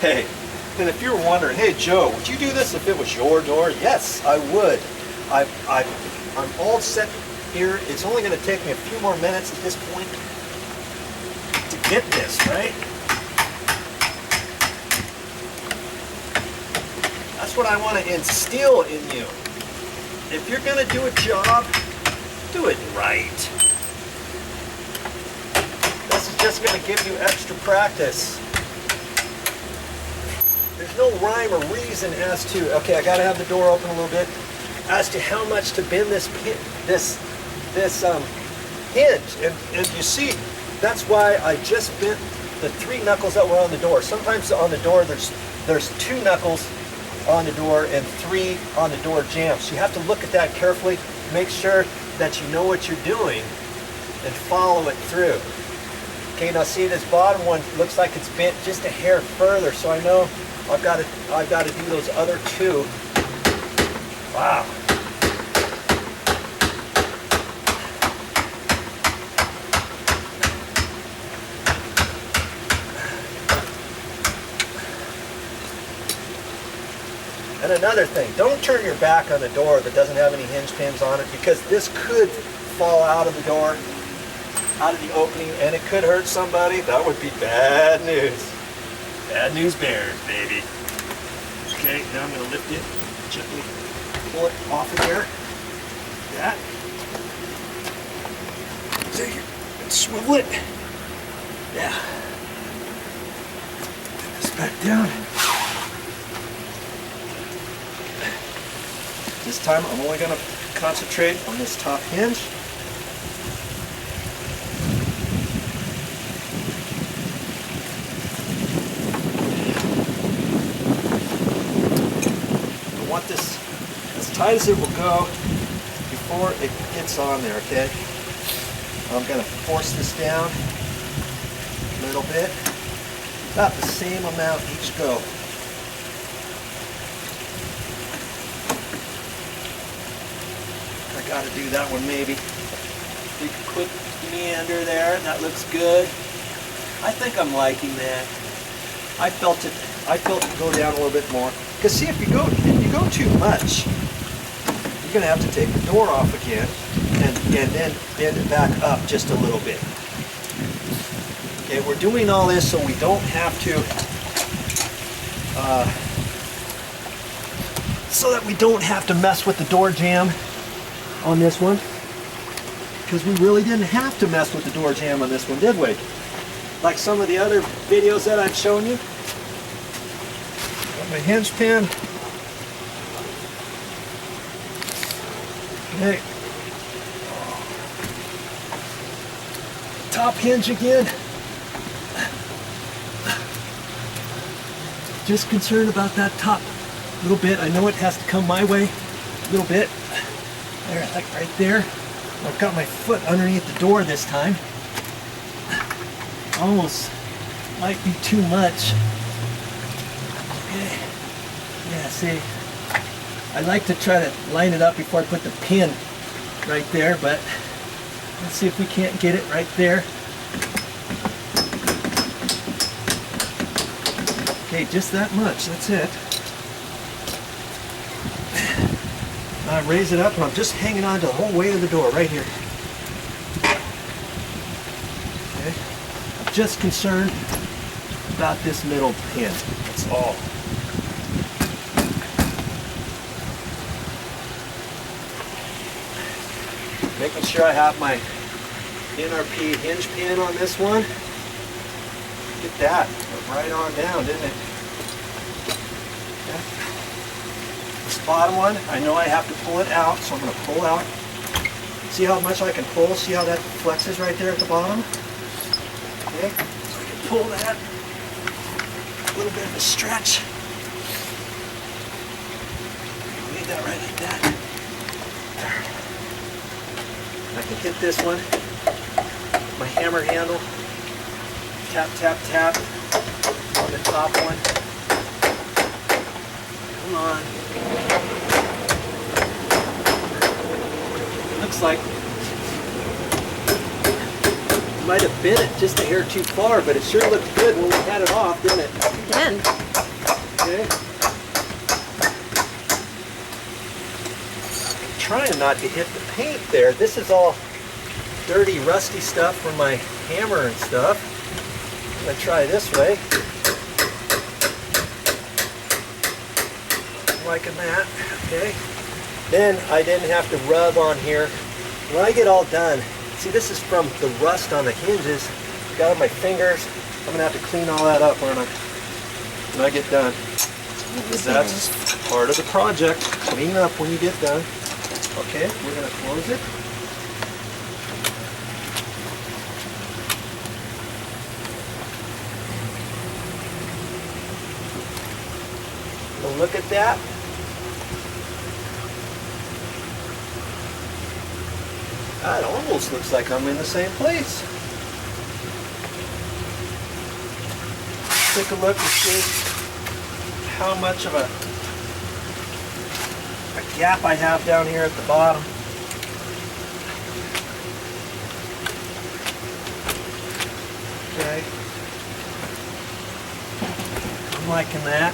Hey, and if you're wondering, hey Joe, would you do this if it was your door? Yes, I would. I'm all set here. It's only going to take me a few more minutes at this point to get this, right? That's what I want to instill in you. If you're going to do a job, do it right. This is just going to give you extra practice. There's no rhyme or reason as to, okay, I got to have the door open a little bit, as to how much to bend this hinge. And you see, that's why I just bent the 3 knuckles that were on the door. Sometimes on the door there's 2 knuckles on the door and 3 on the door jamb. So you have to look at that carefully, make sure that you know what you're doing and follow it through. Okay, now see, this bottom one looks like it's bent just a hair further, so I know I've got to do those other 2. Wow. And another thing, don't turn your back on the door that doesn't have any hinge pins on it, because this could fall out of the door, out of the opening, and it could hurt somebody. That would be bad news. Bad news bears, baby. Okay, now I'm going to lift it, gently pull it off of there. That. Take it and swivel it. Yeah. Put this back down. This time I'm only going to concentrate on this top hinge. I want this as tight as it will go before it gets on there, okay? I'm going to force this down a little bit, about the same amount each go. Got to do that one maybe. Big quick meander there. That looks good. I think I'm liking that. I felt it go down a little bit more. Because see, if you go too much, you're going to have to take the door off again and then bend it back up just a little bit. Okay, we're doing all this so we don't have to so that we don't have to mess with the door jamb on this one, because we really didn't have to mess with the door jamb on this one, did we? Like some of the other videos that I've shown you. Got my hinge pin. Okay. Top hinge again. Just concerned about that top little bit. I know it has to come my way a little bit. There, like right there. I've got my foot underneath the door this time. Almost might be too much. Okay. Yeah, see, I like to try to line it up before I put the pin right there, but let's see if we can't get it right there. Okay, just that much, that's it. I raise it up and I'm just hanging on to the whole weight of the door right here. Okay. I'm just concerned about this middle pin. That's all. Making sure I have my NRP hinge pin on this one. Look at that. Went right on down, didn't it? Okay. This bottom one, I know I have to pull it out, so I'm going to pull out. See how much I can pull? See how that flexes right there at the bottom? Okay, so I can pull that. A little bit of a stretch. Leave that right like that. There. I can hit this one, my hammer handle. Tap, tap, tap on the top one. Come on. Looks like might have bent it just a hair too far, but it sure looked good when we had it off, didn't it? It did. trying not to hit the paint there. This is all dirty, rusty stuff from my hammer and stuff. I'm going to try this way. Liking that, okay. Then I didn't have to rub on here. When I get all done, see, this is from the rust on the hinges. Got on my fingers. I'm going to have to clean all that up when I get done. That's part of the project. Clean up when you get done. Okay, we're going to close it. Well, look at that. That almost looks like I'm in the same place. Take a look and see how much of a gap I have down here at the bottom. Okay. I'm liking that.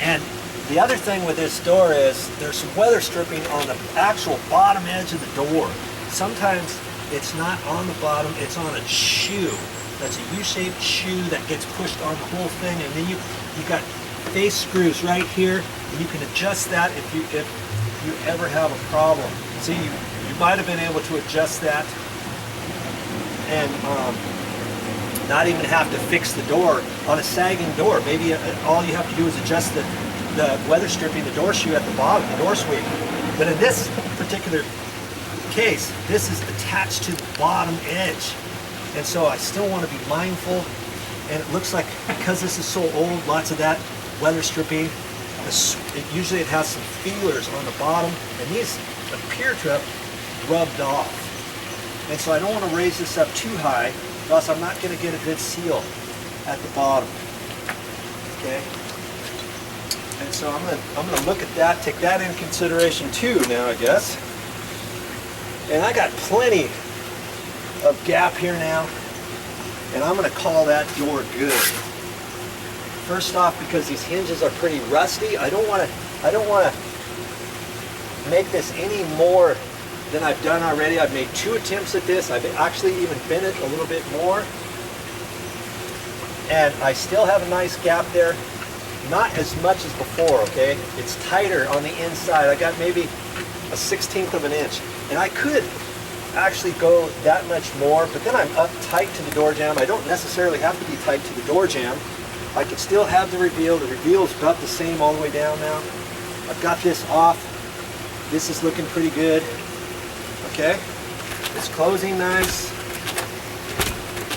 And the other thing with this door is there's some weather stripping on the actual bottom edge of the door. Sometimes it's not on the bottom, it's on a shoe. That's a U-shaped shoe that gets pushed on the whole thing, and then you got face screws right here, and you can adjust that if you ever have a problem. See, you might have been able to adjust that and not even have to fix the door on a sagging door. Maybe all you have to do is adjust the weather stripping, the door shoe at the bottom, the door sweep. But in this particular case, this is attached to the bottom edge. And so I still want to be mindful. And it looks like, because this is so old, lots of that weather stripping, usually it has some feelers on the bottom, and these appear to have rubbed off. And so I don't want to raise this up too high, or else I'm not going to get a good seal at the bottom. Okay? And so I'm going to look at that, take that in consideration too now, I guess. And I got plenty of gap here now, and I'm going to call that door good. First off, because these hinges are pretty rusty, I don't want to make this any more than I've done already. I've made 2 attempts at this. I've actually even bent it a little bit more, and I still have a nice gap there. Not as much as before, okay? It's tighter on the inside. I got maybe a 1/16 of an inch. And I could actually go that much more, but then I'm up tight to the door jamb. I don't necessarily have to be tight to the door jamb. I can still have the reveal. The reveal is about the same all the way down now. I've got this off. This is looking pretty good. Okay? It's closing nice.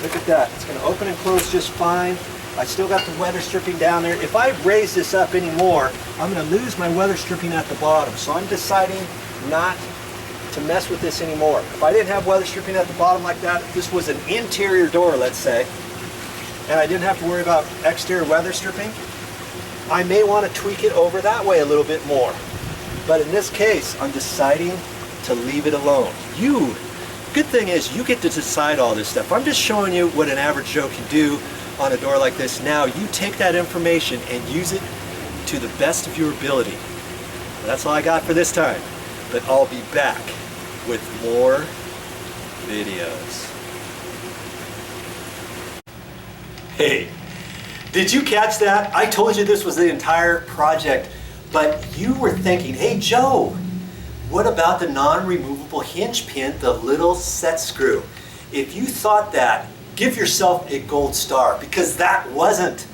Look at that. It's going to open and close just fine. I still got the weather stripping down there. If I raise this up anymore, I'm going to lose my weather stripping at the bottom. So I'm deciding not to mess with this anymore. If I didn't have weather stripping at the bottom like that, if this was an interior door, let's say, and I didn't have to worry about exterior weather stripping, I may want to tweak it over that way a little bit more. But in this case, I'm deciding to leave it alone. Good thing is, you get to decide all this stuff. I'm just showing you what an average Joe can do on a door like this. Now you take that information and use it to the best of your ability. That's all I got for this time, but I'll be back with more videos. Hey, did you catch that? I told you this was the entire project, but you were thinking, hey Joe, what about the non-removable hinge pin, the little set screw? If you thought that, give yourself a gold star, because that wasn't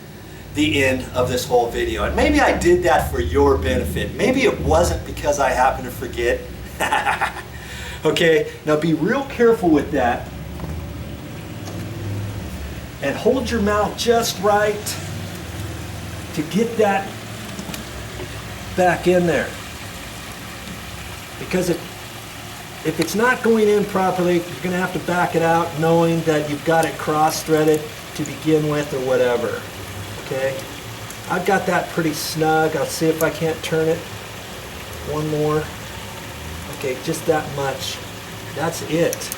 the end of this whole video. And maybe I did that for your benefit. Maybe it wasn't because I happened to forget. Okay, now be real careful with that. And hold your mouth just right to get that back in there. Because if it's not going in properly, you're going to have to back it out knowing that you've got it cross-threaded to begin with or whatever. Okay? I've got that pretty snug. I'll see if I can't turn it. One more. Okay, just that much. That's it.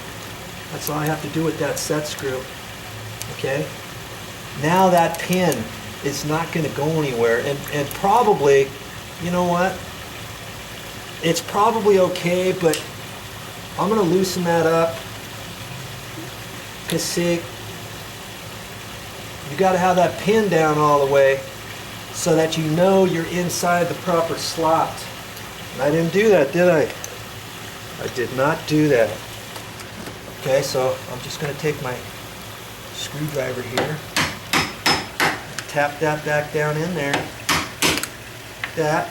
That's all I have to do with that set screw. Okay? Now that pin it's not going to go anywhere. And probably, you know what? It's probably okay, but I'm going to loosen that up. Because see, you got to have that pin down all the way so that you know you're inside the proper slot. And I didn't do that, did I? I did not do that. Okay, so I'm just going to take my screwdriver here, tap that back down in there, that.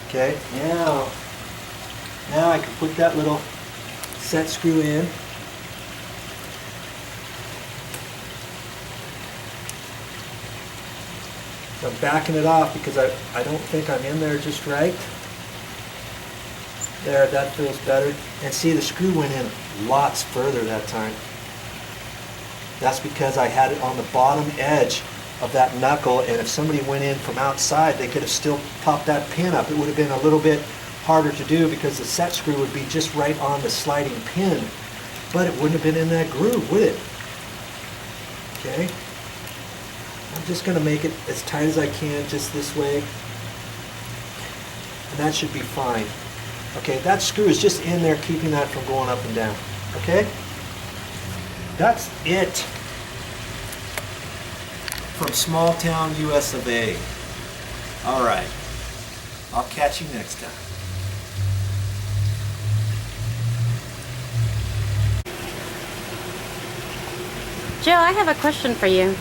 Okay, now I can put that little set screw in. So I'm backing it off because I don't think I'm in there just right. There, that feels better. And see, the screw went in lots further that time. That's because I had it on the bottom edge of that knuckle, and if somebody went in from outside, they could have still popped that pin up. It would have been a little bit harder to do because the set screw would be just right on the sliding pin, but it wouldn't have been in that groove, would it? Okay. I'm just going to make it as tight as I can, just this way, and that should be fine. Okay, that screw is just in there keeping that from going up and down. Okay? That's it from small town US of A. All right. I'll catch you next time. Joe, I have a question for you.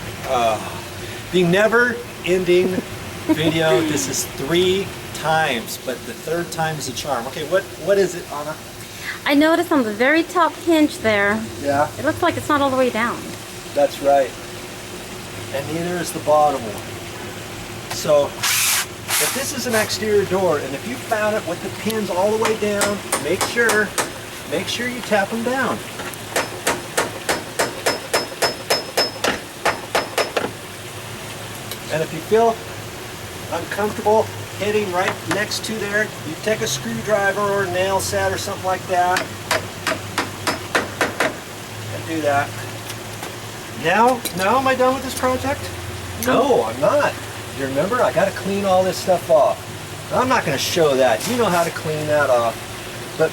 The never-ending video. This is 3 times, but the 3rd time is a charm. Okay, what is it, Anna? I noticed on the very top hinge there, Yeah, it looks like it's not all the way down. that's right. And neither is the bottom one. So, if this is an exterior door, and if you found it with the pins all the way down, make sure you tap them down. And if you feel uncomfortable hitting right next to there, you take a screwdriver or a nail set or something like that and do that. Now am I done with this project? No, I'm not. You remember, I got to clean all this stuff off. I'm not going to show that. You know how to clean that off. But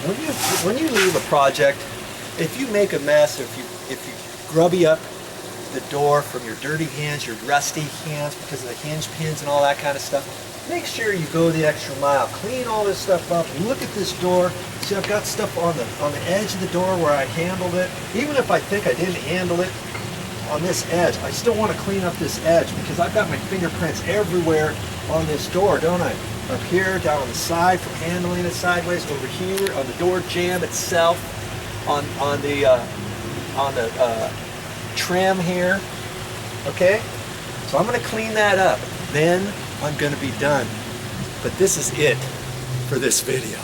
when you leave a project, if you make a mess, if you grubby up the door from your dirty hinge, your rusty hands because of the hinge pins and all that kind of stuff, make sure you go the extra mile. Clean all this stuff up. Look at this door. See, I've got stuff on the edge of the door where I handled it. Even if I think I didn't handle it on this edge, I still want to clean up this edge because I've got my fingerprints everywhere on this door, don't I? Up here, down on the side from handling it sideways, over here on the door jamb itself, on the trim here. Okay, so I'm going to clean that up. Then I'm going to be done. But this is it for this video.